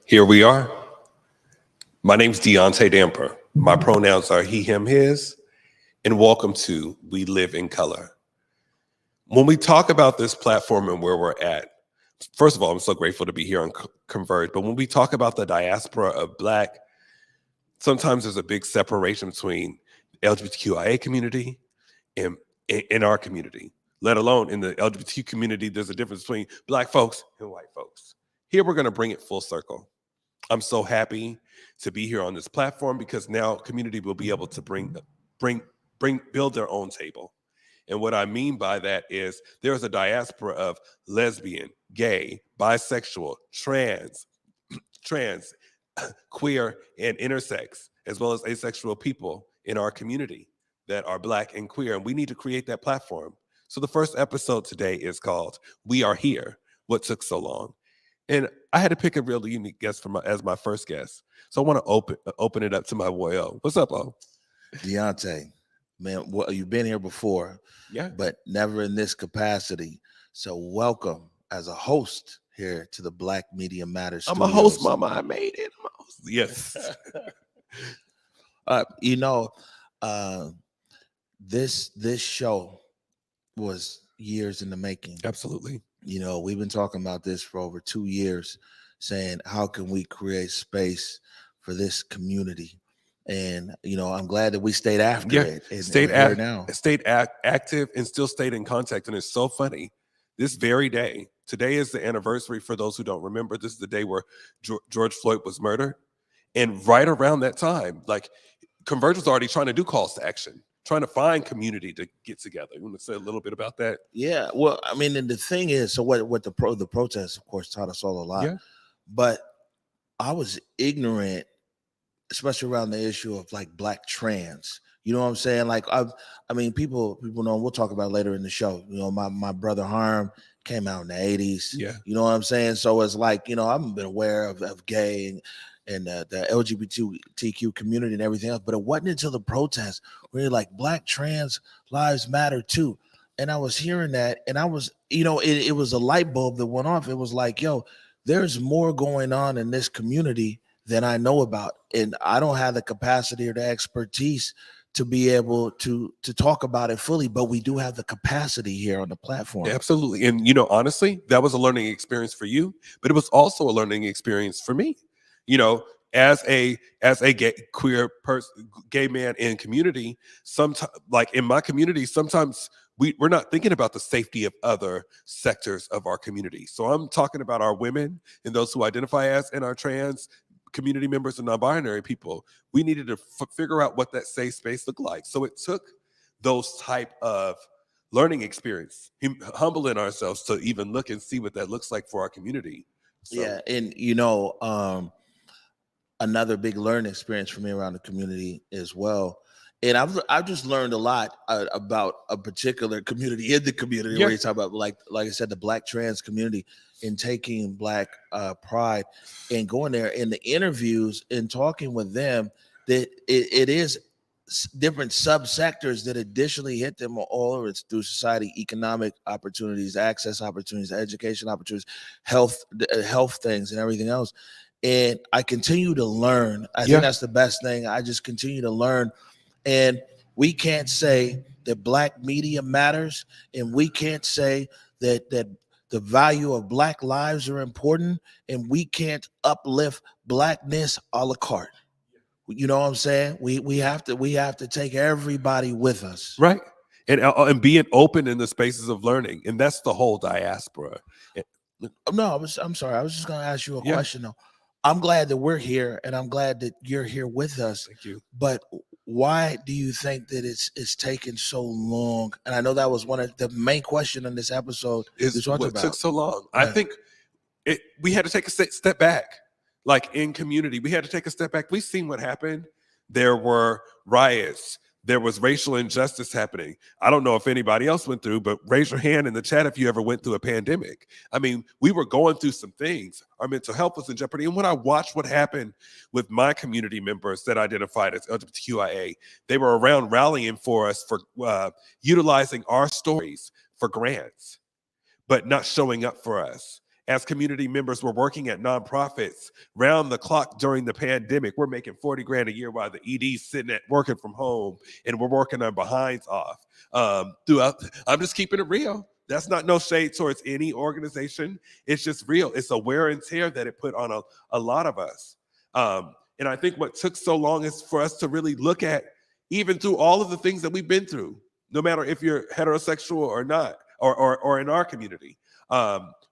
Here we are. My name's Deaunte Damper. My pronouns are he, him, his, and welcome to We Live in Color. When we talk about this platform and where we're at, first of all, I'm so grateful to be here on Converge, but when we talk about the diaspora of Black, sometimes there's a big separation between the LGBTQIA community and in our community, let alone in the LGBT community, there's a difference between Black folks and white folks. Here, we're gonna bring it full circle. I'm so happy to be here on this platform because now community will be able to build their own table. And what I mean by that is there's a diaspora of lesbian, gay, bisexual, trans, queer, and intersex, as well as asexual people in our community that are Black and queer. And we need to create that platform. So the first episode today is called We Are Here, What Took So Long? And I had to pick a really unique guest as my first guest. So I want to open it up to my boy O. What's up, O? Deontay, man, well, you've been here before, yeah, but never in this capacity. So welcome as a host here to the Black Media Matters Studios. I'm a host, mama. I made it. I'm a host. Yes. This show was years in the making. Absolutely. You know, we've been talking about this for over 2 years, saying how can we create space for this community? And I'm glad that we stayed after it. And stayed active and still stayed in contact. And it's so funny. This very day, today is the anniversary. For those who don't remember, this is the day where George Floyd was murdered. And right around that time, like Converge was already trying to do calls to action, trying to find community to get together. You want to say a little bit about that? Yeah, well, I mean, and the thing is, so what the protests, of course, taught us all a lot. Yeah. But I was ignorant, especially around the issue of like Black trans. You know what I'm saying? Like, I mean, people know. We'll talk about it later in the show. You know, my brother Harm came out in the 80s. Yeah. You know what I'm saying? So it's like, I've been aware of gay and the LGBTQ community and everything else, but it wasn't until the protests where you're like, Black trans lives matter too. And I was hearing that, and I was, it was a light bulb that went off. It was like, yo, there's more going on in this community than I know about, and I don't have the capacity or the expertise to be able to talk about it fully, but we do have the capacity here on the platform. Absolutely. And honestly, that was a learning experience for you, but it was also a learning experience for me. As a gay queer person, gay man in community, sometimes, like in my community, sometimes we're not thinking about the safety of other sectors of our community. So I'm talking about our women and those who identify as and our trans community members and non-binary people. We needed to figure out what that safe space looked like. So it took those type of learning experience, humbling ourselves to even look and see what that looks like for our community. So. Yeah, and another big learning experience for me around the community as well. And I've just learned a lot about a particular community in the community. Yeah. Where you talk about like I said, the Black trans community, and taking Black pride and going there in the interviews and talking with them, that it is different subsectors that additionally hit them all over. It's through society, economic opportunities, access opportunities, education opportunities, health things, and everything else. And I continue to learn. I think that's the best thing. I just continue to learn. And we can't say that Black media matters, and we can't say that the value of Black lives are important, and we can't uplift Blackness a la carte. You know what I'm saying? We have to take everybody with us, right? And being open in the spaces of learning, and that's the whole diaspora. No, I'm sorry. I was just going to ask you a question though. I'm glad that we're here, and I'm glad that you're here with us. Thank you. But why do you think that it's taken so long? And I know that was one of the main question in this episode. Is what took so long? Right. I think we had to take a step back. Like in community, we had to take a step back. We've seen what happened. There were riots. There was racial injustice happening. I don't know if anybody else went through, but raise your hand in the chat if you ever went through a pandemic. I mean, we were going through some things. Our mental health was in jeopardy. And when I watched what happened with my community members that identified as LGBTQIA, they were around rallying for us for utilizing our stories for grants, but not showing up for us. as community members, we're working at nonprofits round the clock during the pandemic. We're making 40 grand a year while the ED's sitting at working from home, and we're working our behinds off. Throughout, I'm just keeping it real. That's not no shade towards any organization. It's just real. It's a wear and tear that it put on a lot of us. And I think what took so long is for us to really look at, even through all of the things that we've been through, no matter if you're heterosexual or not, or in our community.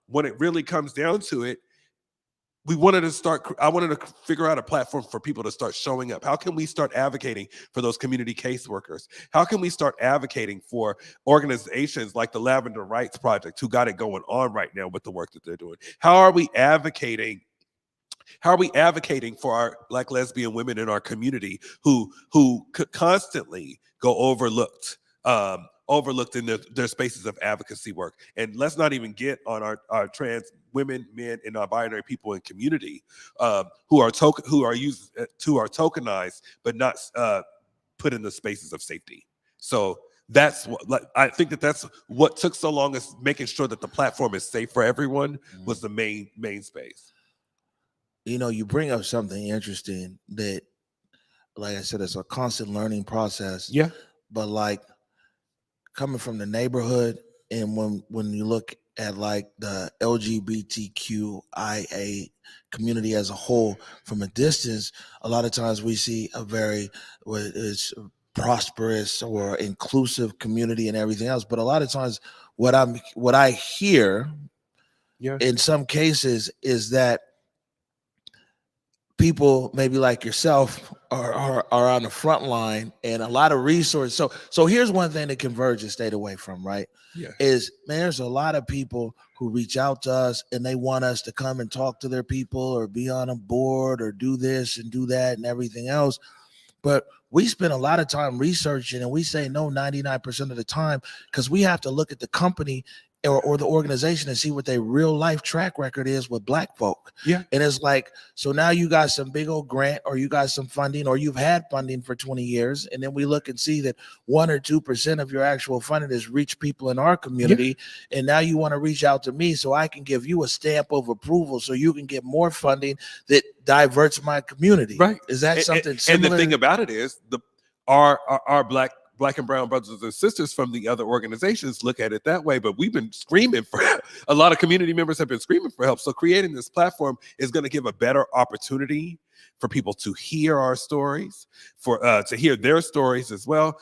When it really comes down to it, I wanted to figure out a platform for people to start showing up. How can we start advocating for those community caseworkers? How can we start advocating for organizations like the Lavender Rights Project, who got it going on right now with the work that they're doing? How are we advocating for our Black lesbian women in our community who could constantly go overlooked in their spaces of advocacy work? And let's not even get on our trans women, men, and non-binary people in community who are tokenized but not put in the spaces of safety. So that's what, I think that's what took so long, is making sure that the platform is safe for everyone was the main space. You know, you bring up something interesting that, like I said, it's a constant learning process. Yeah. But like coming from the neighborhood, and when you look at like the LGBTQIA community as a whole from a distance, a lot of times we see a very it's prosperous or inclusive community and everything else. But a lot of times what I hear in some cases is that people maybe like yourself are on the front line, and a lot of resources. So here's one thing that Converge has stayed away from, right? Yeah. Is, man, there's a lot of people who reach out to us and they want us to come and talk to their people or be on a board or do this and do that and everything else. But we spend a lot of time researching, and we say no 99% of the time, because we have to look at the company or the organization and see what their real life track record is with Black folk. Yeah. And it's like, so now you got some big old grant, or you got some funding, or you've had funding for 20 years. And then we look and see that 1 or 2% of your actual funding has reached people in our community. Yeah. And now you want to reach out to me so I can give you a stamp of approval so you can get more funding that diverts my community. Right. Is that something similar? And the thing about it is our Black and brown brothers and sisters from the other organizations look at it that way, but we've been screaming for a lot of community members have been screaming for help. So creating this platform is going to give a better opportunity for people to hear our stories, to hear their stories as well,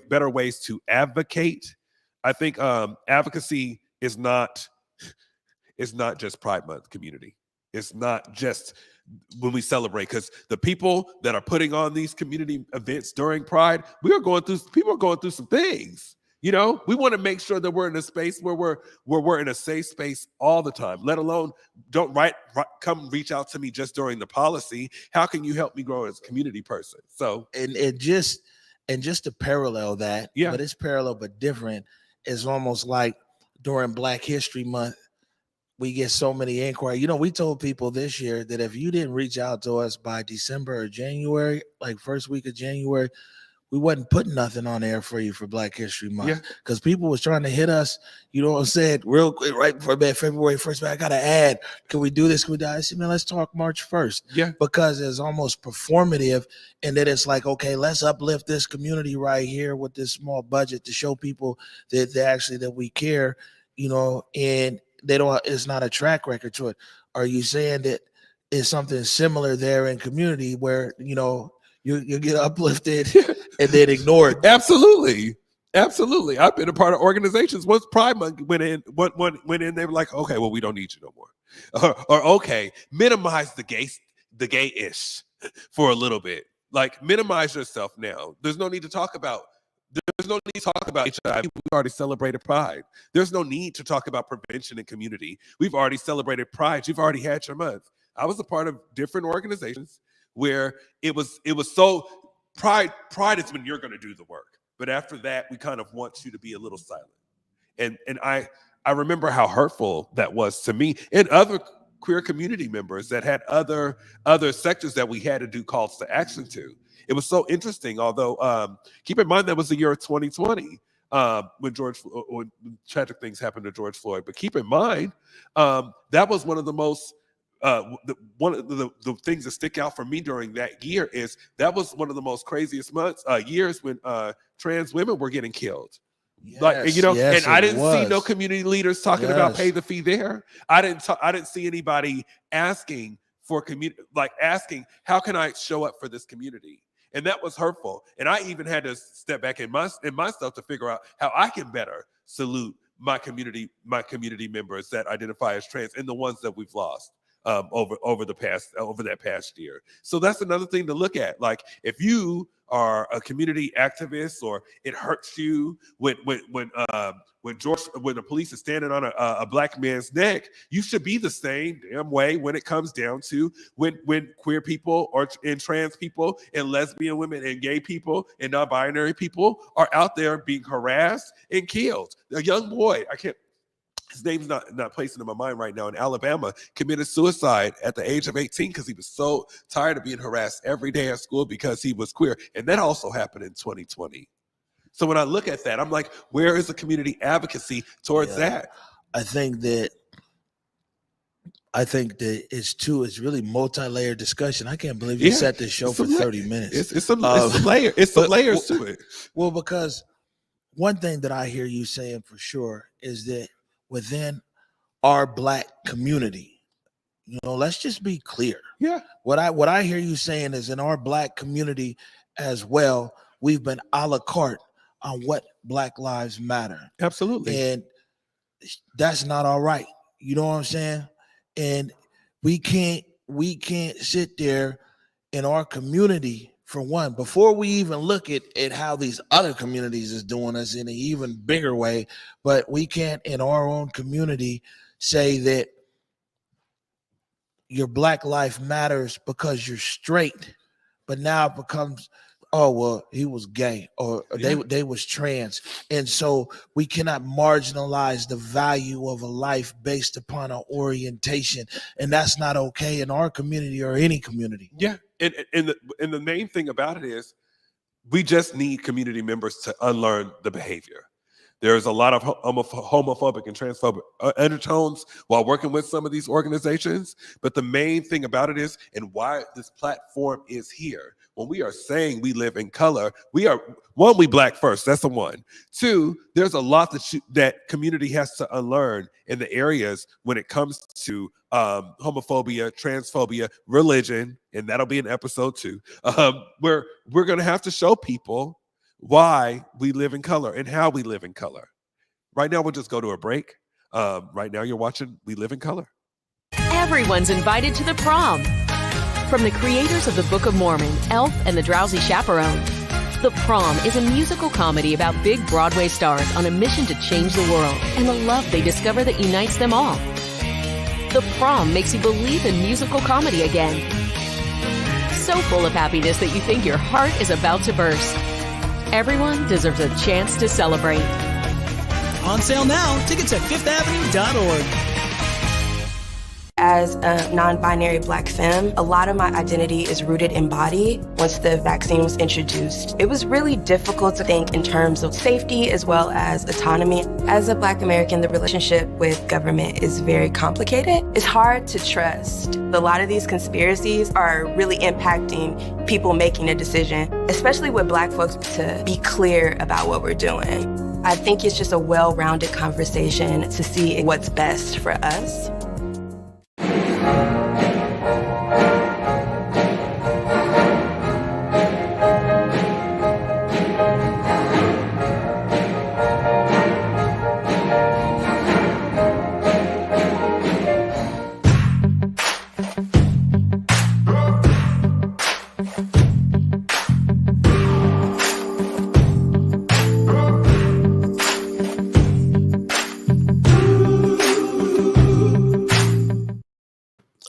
better ways to advocate. I think advocacy is not just Pride Month community. It's not just when we celebrate, because the people that are putting on these community events during Pride, people are going through some things. You know, we want to make sure that we're in a space where we're in a safe space all the time, let alone come reach out to me just during the policy. How can you help me grow as a community person? So, and just to parallel that, yeah, but it's parallel but different. It's almost like during Black History Month, we get so many inquiries. You know, we told people this year that if you didn't reach out to us by December or January, like first week of January, we wasn't putting nothing on air for you for Black History Month. Because people was trying to hit us, you know what I'm saying, real quick, right before February 1st, man, I got to add, can we do this? Can we do that? I said, man, let's talk March 1st. Yeah. Because it's almost performative. And then it's like, okay, let's uplift this community right here with this small budget to show people that we care, you know, and it's not a track record to it. Are you saying that it's something similar there in community where, you know, you get uplifted and then ignored? Absolutely. I've been a part of organizations. Once Pride Month went in, they were like, okay, well, we don't need you no more. Or okay, minimize the gay-ish for a little bit. Like, minimize yourself now. There's no need to talk about HIV. We've already celebrated Pride. There's no need to talk about prevention and community. We've already celebrated Pride. You've already had your month. I was a part of different organizations where it was so Pride is when you're going to do the work. But after that, we kind of want you to be a little silent. And I remember how hurtful that was to me and other queer community members that had other sectors that we had to do calls to action to. It was so interesting, although keep in mind that was the year of 2020. when when tragic things happened to George Floyd. But keep in mind, that was one of the most one of the things that stick out for me during that year is that was one of the most craziest years when trans women were getting killed. Yes, and I didn't see no community leaders talking about pay the fee there. I didn't see anybody asking for asking how can I show up for this community, and that was hurtful. And I even had to step back in myself to figure out how I can better salute my community members that identify as trans and the ones that we've lost over that past year. So that's another thing to look at. Like if you are a community activist or it hurts you when the police is standing on a black man's neck, you should be the same damn way when it comes down to when queer people and trans people and lesbian women and gay people and non-binary people are out there being harassed and killed. A young boy, his name's not placing in my mind right now, in Alabama, committed suicide at the age of 18 because he was so tired of being harassed every day at school because he was queer. And that also happened in 2020. So when I look at that, I'm like, where is the community advocacy towards that? I think that it's really multi-layered discussion. I can't believe you sat this show for 30 minutes. It's some layers to it. Well, because one thing that I hear you saying for sure is that within our black community, let's just be clear. Yeah. What I hear you saying is in our black community as well, we've been a la carte on what Black Lives Matter. Absolutely. And that's not all right. You know what I'm saying? And we can't sit there in our community, for one, before we even look at how these other communities is doing us in an even bigger way, but we can't in our own community say that your Black life matters because you're straight, but now it becomes, oh, well, he was gay or they was trans. And so we cannot marginalize the value of a life based upon our orientation. And that's not okay in our community or any community. Yeah. And the main thing about it is we just need community members to unlearn the behavior. There's a lot of homophobic and transphobic undertones while working with some of these organizations. But the main thing about it is, and why this platform is here, when we are saying we live in color, we Black first. That's the one. Two, there's a lot that community has to unlearn in the areas when it comes to homophobia, transphobia, religion, and that'll be in episode 2, where we're going to have to show people why we live in color and how we live in color. Right now, we'll just go to a break. Right now, you're watching We Live in Color. Everyone's invited to the prom. From the creators of the Book of Mormon, Elf, and The Drowsy Chaperone, The Prom is a musical comedy about big Broadway stars on a mission to change the world and the love they discover that unites them all. The Prom makes you believe in musical comedy again. So full of happiness that you think your heart is about to burst. Everyone deserves a chance to celebrate. On sale now. Tickets at fifthavenue.org. As a non-binary Black femme, a lot of my identity is rooted in body. Once the vaccine was introduced, it was really difficult to think in terms of safety as well as autonomy. As a Black American, the relationship with government is very complicated. It's hard to trust. A lot of these conspiracies are really impacting people making a decision, especially with Black folks, to be clear about what we're doing. I think it's just a well-rounded conversation to see what's best for us.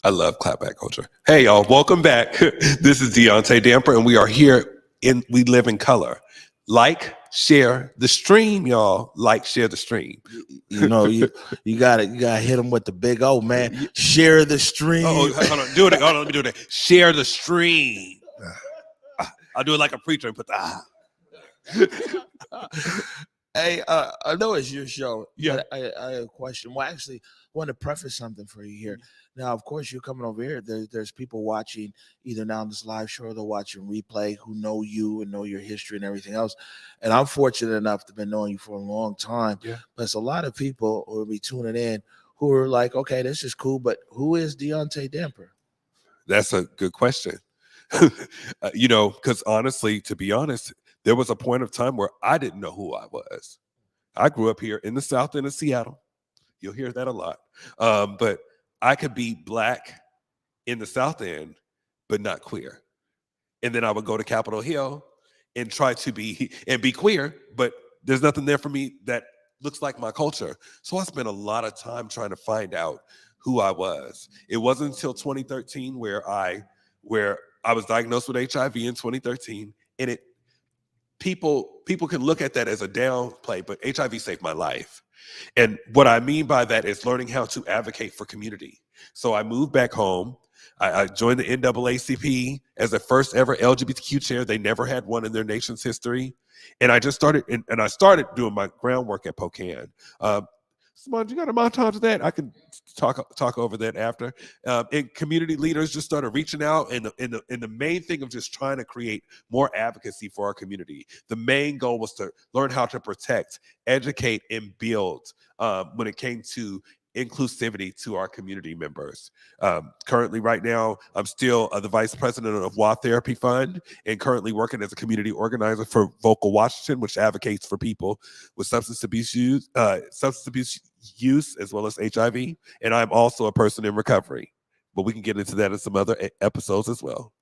I love clapback culture. Hey, y'all, welcome back. This is Deaunte Damper, and we are here in We Live in Color. Like, share the stream, y'all. Like, share the stream. You gotta hit them with the big O, man. Share the stream. Oh, hold on, do it. Hold on, let me do it. Share the stream. I'll do it like a preacher and put the Hey, I know it's your show. Yeah. But I have a question. Well, actually, I want to preface something for you here. Now, of course, you're coming over here. There's people watching either now on this live show or they're watching replay who know you and know your history and everything else. And I'm fortunate enough to have been knowing you for a long time. Yeah. But it's a lot of people who will be tuning in who are like, okay, this is cool, but who is Deaunte Damper? That's a good question. Because honestly, to be honest, there was a point of time where I didn't know who I was. I grew up here in the South End of Seattle. You'll hear that a lot. But I could be Black in the South End, but not queer. And then I would go to Capitol Hill and try to be queer, but there's nothing there for me that looks like my culture. So I spent a lot of time trying to find out who I was. It wasn't until 2013 where I was diagnosed with HIV in 2013, and people can look at that as a downplay, but HIV saved my life. And what I mean by that is learning how to advocate for community. So I moved back home. I joined the NAACP as the first ever LGBTQ chair. They never had one in their nation's history. And I just started, and I started doing my groundwork at Spokane. Simone, you got a montage of that? I can talk over that after. And community leaders just started reaching out, and the main thing of just trying to create more advocacy for our community. The main goal was to learn how to protect, educate, and build when it came to inclusivity to our community members. Currently, right now, I'm still the vice president of WA Therapy Fund, and currently working as a community organizer for Vocal Washington, which advocates for people with substance abuse use as well as HIV. And I'm also a person in recovery, but we can get into that in some other episodes as well.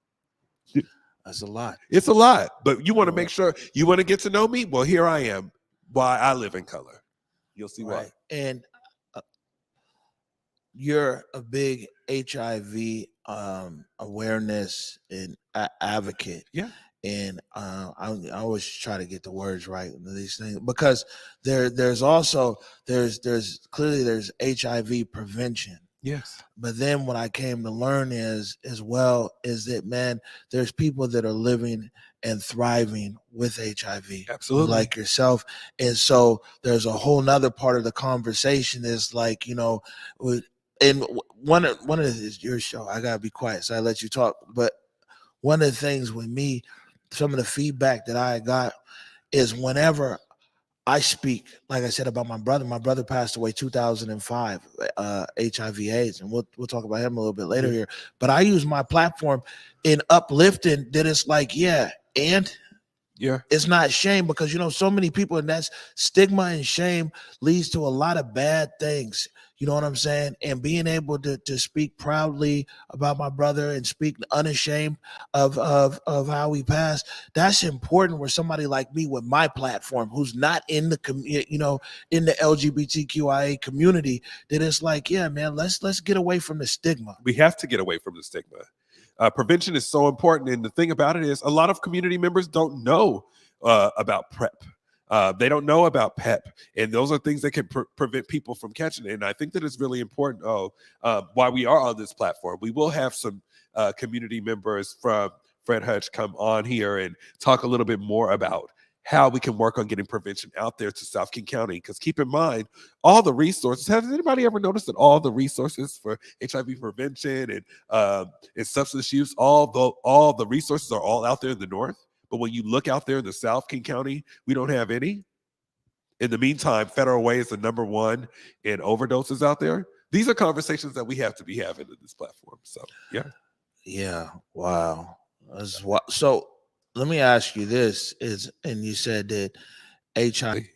That's a lot. It's a lot, but you want to make sure you want to get to know me. Well, here I am. Why I live in color. You'll see why. And you're a big HIV awareness and advocate. Yeah. And I always try to get the words right in these things, because there's clearly HIV prevention. Yes. But then what I came to learn is that, man, there's people that are living and thriving with HIV. Absolutely. Like yourself. And so there's a whole nother part of the conversation is like, and one of your show, I gotta be quiet, so I let you talk. But one of the things with me, some of the feedback that I got is whenever I speak, like I said about my brother passed away 2005, HIV/AIDS, and we'll talk about him a little bit later here. But I use my platform in uplifting that it's like, and it's not shame, because so many people, and that's stigma and shame leads to a lot of bad things. You know what I'm saying? And being able to speak proudly about my brother and speak unashamed of how he passed, that's important. Where somebody like me with my platform, who's not in the in the LGBTQIA community, that it's like, yeah, man, let's get away from the stigma. We have to get away from the stigma. Prevention is so important, and the thing about it is, a lot of community members don't know about PrEP. They don't know about PEP, and those are things that can prevent people from catching it. And I think that it's really important. Why we are on this platform, we will have some community members from Fred Hutch come on here and talk a little bit more about how we can work on getting prevention out there to South King County. Because keep in mind, all the resources. Has anybody ever noticed that all the resources for HIV prevention and substance use, all the resources are all out there in the north? But when you look out there in the South King County, we don't have any. In the meantime, Federal Way is the #1 in overdoses out there. These are conversations that we have to be having in this platform. So, yeah, wow. So let me ask you this: and you said that HIV,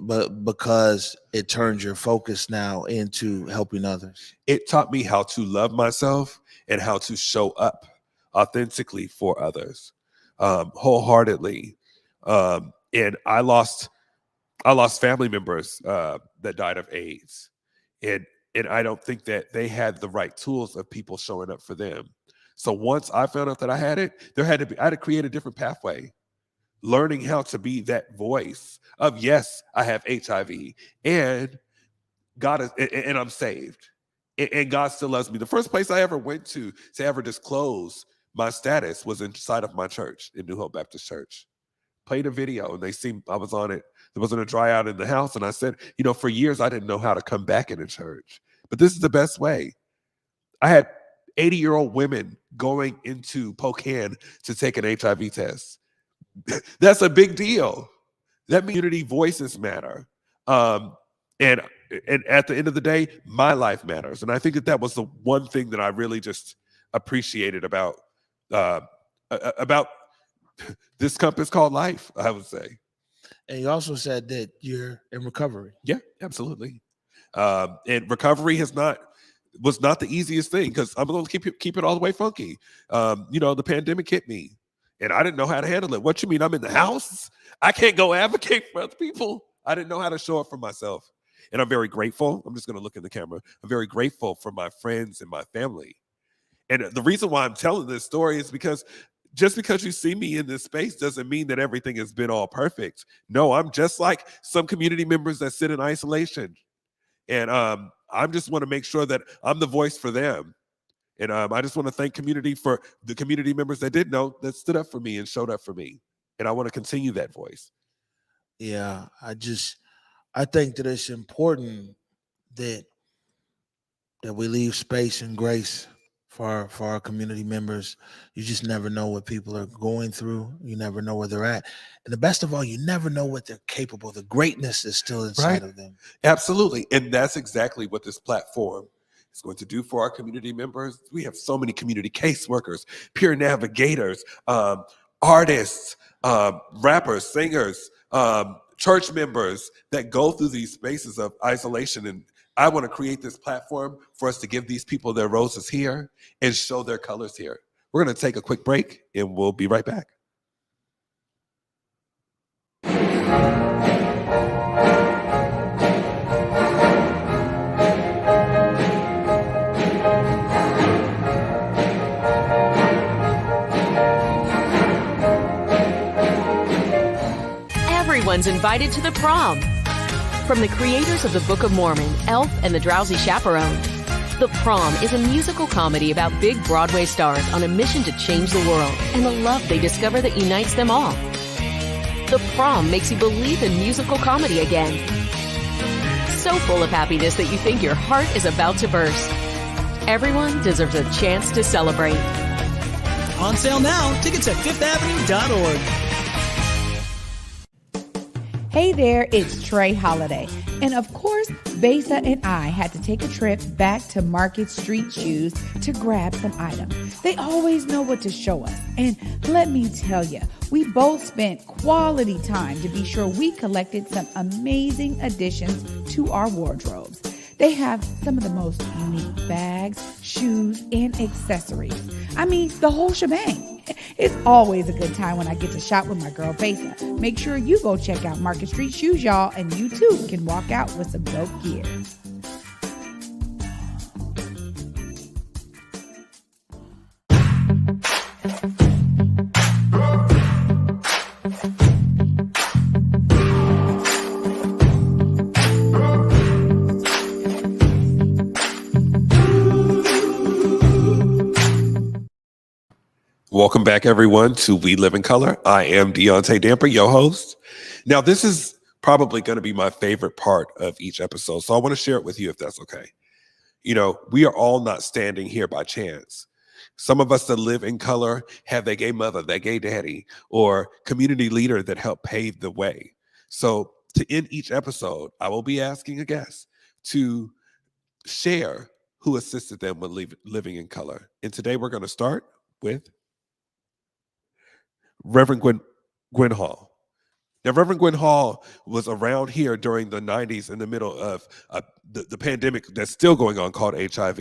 but because it turns your focus now into helping others, it taught me how to love myself and how to show up authentically for others. Wholeheartedly. And I lost family members that died of AIDS. And I don't think that they had the right tools of people showing up for them. So once I found out that I had it, I had to create a different pathway, learning how to be that voice of, yes, I have HIV and God is, and I'm saved, and God still loves me. The first place I ever went to ever disclose my status was inside of my church in New Hope Baptist Church. played a video, and they seen I was on it. There wasn't a dry out in the house, and I said, you know, for years I didn't know how to come back into church, but this is the best way. I had 80-year-old women going into Spokane to take an HIV test. That's a big deal. That community voices matter. And at the end of the day, my life matters. And I think that was the one thing that I really just appreciated about this compass called life, I would say. And you also said that you're in recovery. Yeah, absolutely. And recovery was not the easiest thing, because I'm going to keep it all the way funky. You know, the pandemic hit me, and I didn't know how to handle it. What you mean? I'm in the house? I can't go advocate for other people. I didn't know how to show up for myself. And I'm very grateful. I'm just going to look in the camera. I'm very grateful for my friends and my family. And the reason why I'm telling this story is because just because you see me in this space doesn't mean that everything has been all perfect. No, I'm just like some community members that sit in isolation. And I just want to make sure that I'm the voice for them. And I just want to thank community for the community members that did know, that stood up for me and showed up for me. And I want to continue that voice. Yeah, I think that it's important that we leave space and grace for our community members. You just never know what people are going through. You never know where they're at. And the best of all, you never know what they're capable of. The greatness is still inside of them. Absolutely. And that's exactly what this platform is going to do for our community members. We have so many community caseworkers, peer navigators, artists, rappers, singers, church members that go through these spaces of isolation. And I want to create this platform for us to give these people their roses here and show their colors here. We're going to take a quick break, and we'll be right back. Everyone's invited to the prom. From the creators of the Book of Mormon, Elf and the Drowsy Chaperone, The Prom is a musical comedy about big Broadway stars on a mission to change the world and the love they discover that unites them all. The Prom makes you believe in musical comedy again. So full of happiness that you think your heart is about to burst. Everyone deserves a chance to celebrate. On sale now. Tickets at fifthavenue.org. Hey there, it's Trey Holiday. And of course, Besa and I had to take a trip back to Market Street Shoes to grab some items. They always know what to show us. And let me tell you, we both spent quality time to be sure we collected some amazing additions to our wardrobes. They have some of the most unique bags, shoes, and accessories. I mean, the whole shebang. It's always a good time when I get to shop with my girl Besa. Make sure you go check out Market Street Shoes, y'all, and you too can walk out with some dope gear. Welcome back, everyone, to We Live in Color. I am Deaunte Damper, your host. Now, this is probably going to be my favorite part of each episode, so I want to share it with you if that's okay. You know, we are all not standing here by chance. Some of us that live in color have their gay mother, their gay daddy, or community leader that helped pave the way. So to end each episode, I will be asking a guest to share who assisted them with living in color. And today we're going to start with Reverend Gwen Hall. Now, Reverend Gwen Hall was around here during the 90s in the middle of the pandemic that's still going on called HIV.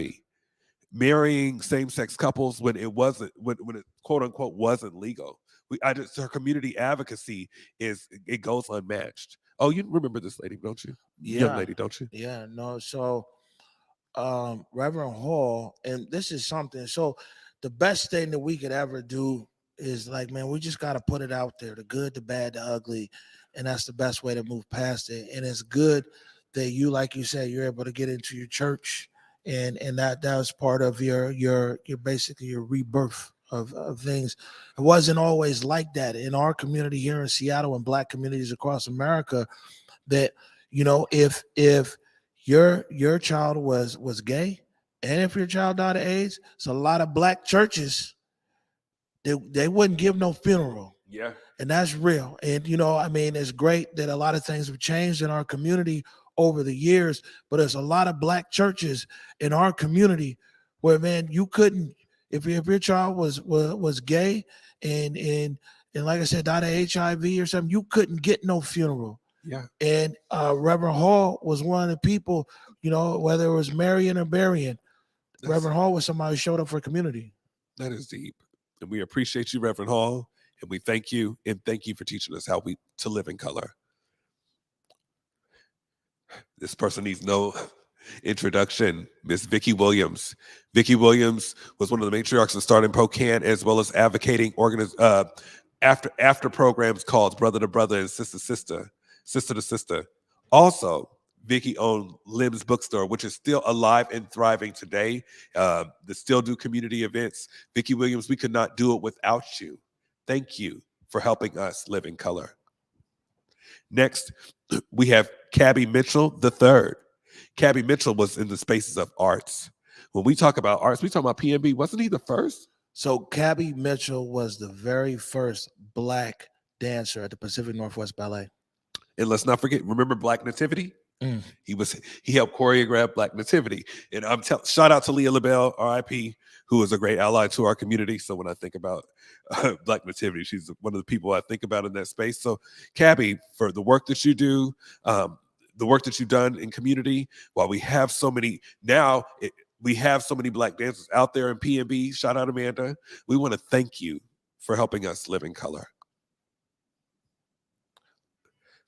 Marrying same-sex couples when it wasn't, when it quote unquote wasn't legal. Her community advocacy it goes unmatched. Oh, you remember this lady, don't you? Yeah. Young lady, don't you? Yeah, no. So Reverend Hall, and this is something. So the best thing that we could ever do is like, man, we just got to put it out there, the good, the bad, the ugly. And that's the best way to move past it. And it's good that you, like you said, you're able to get into your church and that was part of your basically your rebirth of things. It wasn't always like that in our community here in Seattle and Black communities across America. That, you know, if your child was gay, and if your child died of AIDS, it's a lot of Black churches, they wouldn't give no funeral. Yeah. And that's real. And, you know, I mean, it's great that a lot of things have changed in our community over the years, but there's a lot of Black churches in our community where, man, you couldn't, if your child was gay and like I said, died of HIV or something, you couldn't get no funeral. Yeah. And Reverend Hall was one of the people, you know, whether it was marrying or burying, Reverend Hall was somebody who showed up for a community. That is deep. And we appreciate you, Reverend Hall. And we thank you, and thank you for teaching us how to live in color. This person needs no introduction. Miss Vicky Williams. Vicky Williams was one of the matriarchs of starting ProCan, as well as advocating after programs called Brother to Brother and Sister to Sister. Also, Vicky owned Lim's Bookstore, which is still alive and thriving today. They still do community events. Vicky Williams, we could not do it without you. Thank you for helping us live in color. Next, we have Cabbie Mitchell III. Cabbie Mitchell was in the spaces of arts. When we talk about arts, we talk about PNB. Wasn't he the first? So Cabbie Mitchell was the very first Black dancer at the Pacific Northwest Ballet. And let's not forget, remember Black Nativity? He helped choreograph Black Nativity. And shout out to Leah LaBelle, RIP, who is a great ally to our community. So when I think about Black Nativity, she's one of the people I think about in that space. So Cabbie, for the work that you do, the work that you've done in community, while we have so many now, we have so many Black dancers out there in PNB. Shout out Amanda. We want to thank you for helping us live in color.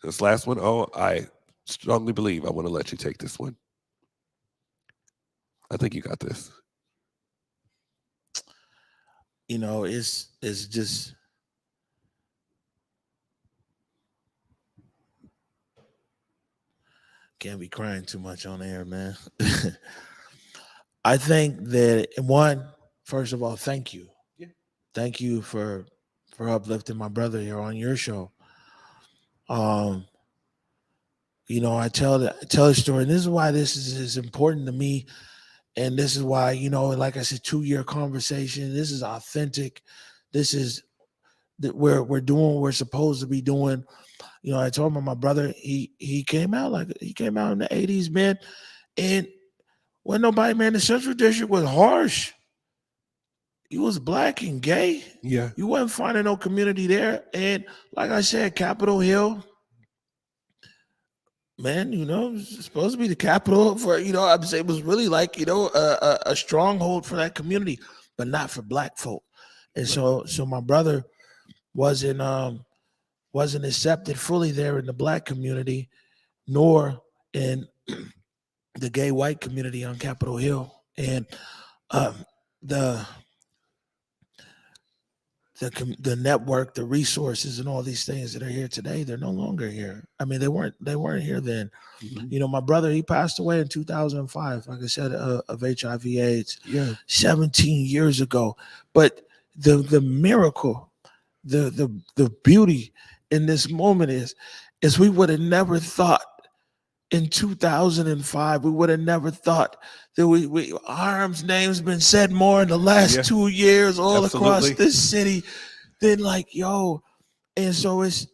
This last one, I strongly believe I want to let you take this one. I think you got this. You know, it's just, can't be crying too much on air, man. I think that first of all, thank you. Yeah. Thank you for uplifting my brother here on your show. You know, I tell a story, and this is why this is important to me. And this is why, you know, like I said, 2-year conversation. This is authentic. This is we're doing what we're supposed to be doing. You know, I told my brother, he came out in the 80s, man. And when nobody, man, the Central District was harsh. He was Black and gay. Yeah. You wasn't finding no community there. And like I said, Capitol Hill, man, you know, it's supposed to be the capital for, you know, I'd say it was really like, you know, a stronghold for that community, but not for Black folk. And so my brother wasn't accepted fully there in the Black community, nor in the gay white community on Capitol Hill. And the network, the resources, and all these things that are here today, they're no longer here. I mean, they weren't here then. Mm-hmm. You know, my brother, he passed away in 2005, like I said, of HIV/AIDS. Yeah, 17 years ago. But the miracle, the beauty in this moment is we would have never thought in 2005, we would have never thought that Harem's name's been said more in the last 2 years all across this city than like, yo. And so it's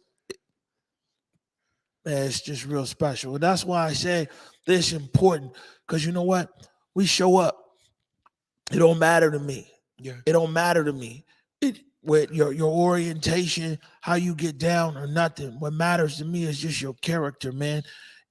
just real special. And that's why I say this important, because you know what? We show up. It don't matter to me. Yeah. It don't matter to me. With your orientation, how you get down or nothing. What matters to me is just your character, man.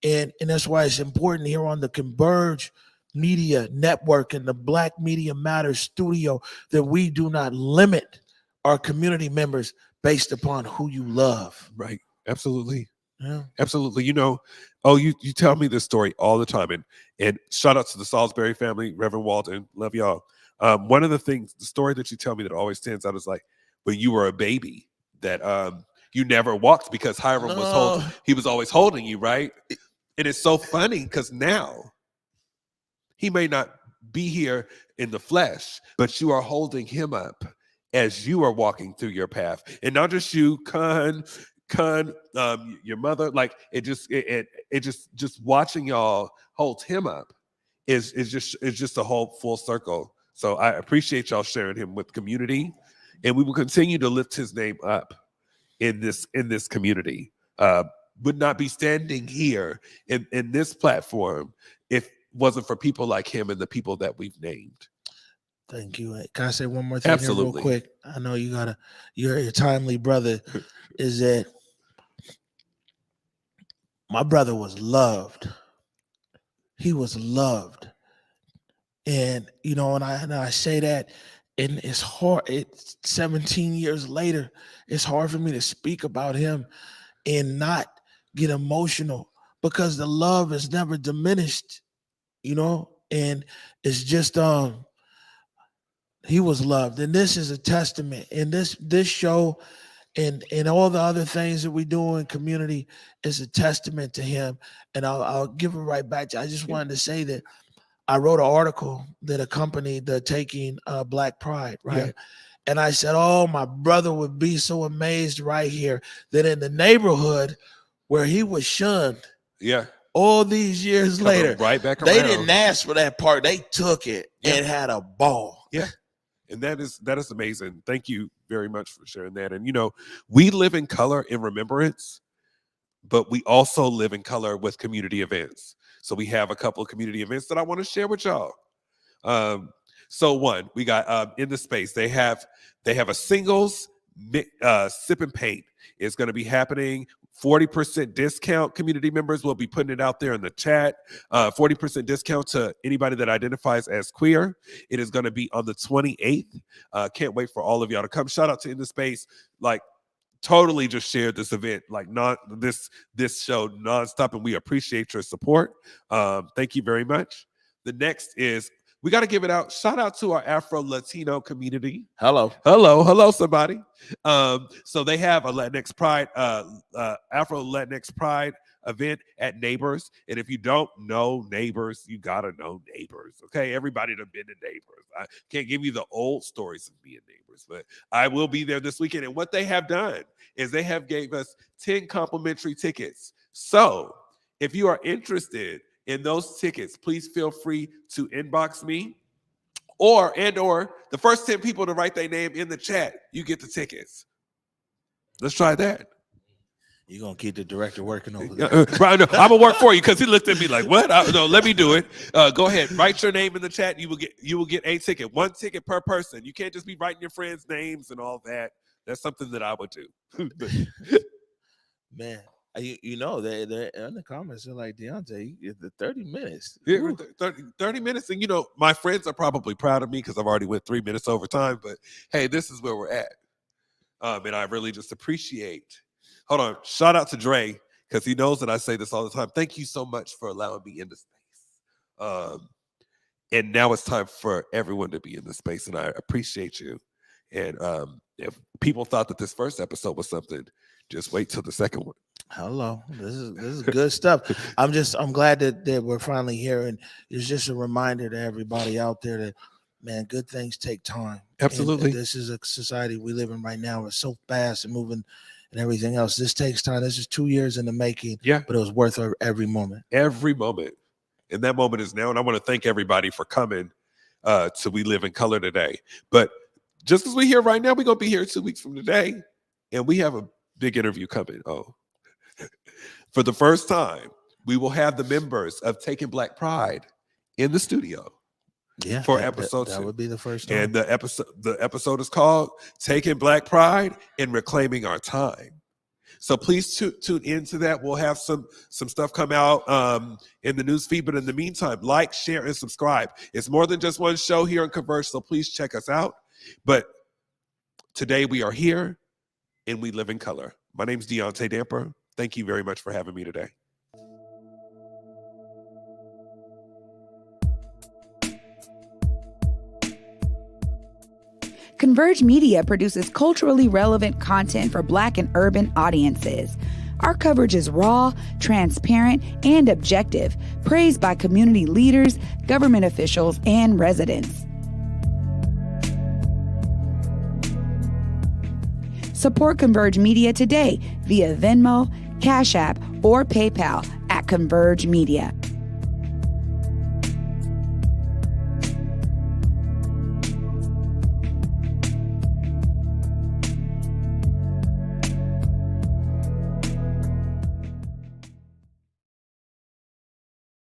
And that's why it's important here on the Converge Media Network and the Black Media Matters Studio that we do not limit our community members based upon who you love. Right. Absolutely. Yeah. Absolutely. You know, you tell me this story all the time. And shout out to the Salisbury family, Reverend Walton. Love y'all. One of the story that you tell me that always stands out is like when you were a baby that you never walked because Hiram he was always holding you, right? And it's so funny because now he may not be here in the flesh, but you are holding him up as you are walking through your path, and not just you, your mother. Like it just watching y'all hold him up is just a whole full circle. So I appreciate y'all sharing him with community, and we will continue to lift his name up in this community. Would not be standing here in this platform if it wasn't for people like him and the people that we've named. Thank you. Can I say one more thing Absolutely. here real quick? I know you're a timely brother. Is that my brother was loved. He was loved. And, and I say that, and it's hard. It's 17 years later. It's hard for me to speak about him and not get emotional, because the love is never diminished, and it's just, he was loved. And this is a testament. And this show and all the other things that we do in community is a testament to him. And I'll give it right back to you. I just wanted to say that I wrote an article that accompanied the taking Black Pride, right? Yeah. And I said, oh, my brother would be so amazed right here that in the neighborhood where he was shunned, all these years later, right back they around. Didn't ask for that part. They took it and had a ball. Yeah. And that is amazing. Thank you very much for sharing that. And, we live in color in remembrance, but we also live in color with community events. So we have a couple of community events that I want to share with y'all. So one, we got in the space, they have a singles sip and paint. It's going to be happening. 40% discount. Community members will be putting it out there in the chat. 40% discount to anybody that identifies as queer. It is going to be on the 28th. Can't wait for all of y'all to come. Shout out to In the Space. Like, totally just shared this event, like not this show nonstop, and we appreciate your support. Thank you very much. The next is, we got to give it out. Shout out to our Afro-Latino community. Hello, somebody. So they have a Latinx Pride, Afro-Latinx Pride event at Neighbors. And if you don't know Neighbors, you got to know Neighbors. Okay, everybody done been to Neighbors. I can't give you the old stories of being Neighbors, but I will be there this weekend. And what they have done is they have gave us 10 complimentary tickets. So if you are interested in those tickets, please feel free to inbox me, or the first 10 people to write their name in the chat, you get the tickets. Let's try that. You're going to keep the director working over there. Right, no, I'm going to work for you, because he looked at me like, what? No, let me do it. Go ahead. Write your name in the chat. You will get a ticket. One ticket per person. You can't just be writing your friends' names and all that. That's something that I would do. Man. They're in the comments. They're like, Deontay, the 30 minutes. Yeah, 30 minutes. And, my friends are probably proud of me because I've already went 3 minutes over time. But, hey, this is where we're at. And I really just appreciate. Hold on. Shout out to Dre, because he knows that I say this all the time. Thank you so much for allowing me in the space. And now it's time for everyone to be in the space. And I appreciate you. And if people thought that this first episode was something, just wait till the second one. Hello, this is good stuff. I'm glad that we're finally here, and it's just a reminder to everybody out there that, man, good things take time. Absolutely. And this is a society we live in right now. It's so fast and moving and everything else. This takes time. This is 2 years in the making. Yeah, but it was worth every moment. Every moment, and that moment is now. And I want to thank everybody for coming to We Live in Color today. But just as we're here right now, we're gonna be here 2 weeks from today, and we have a big interview coming. For the first time, we will have the members of Taking Black Pride in the studio. Yeah, for episode 2. That would be the first time. And the episode is called Taking Black Pride and Reclaiming Our Time. So please tune into that. We'll have some stuff come out in the news feed. But in the meantime, like, share, and subscribe. It's more than just one show here on Converge, so please check us out. But today we are here and we live in color. My name is Deaunte Damper. Thank you very much for having me today. Converge Media produces culturally relevant content for Black and urban audiences. Our coverage is raw, transparent, and objective, praised by community leaders, government officials, and residents. Support Converge Media today via Venmo, Cash App, or PayPal at Converge Media.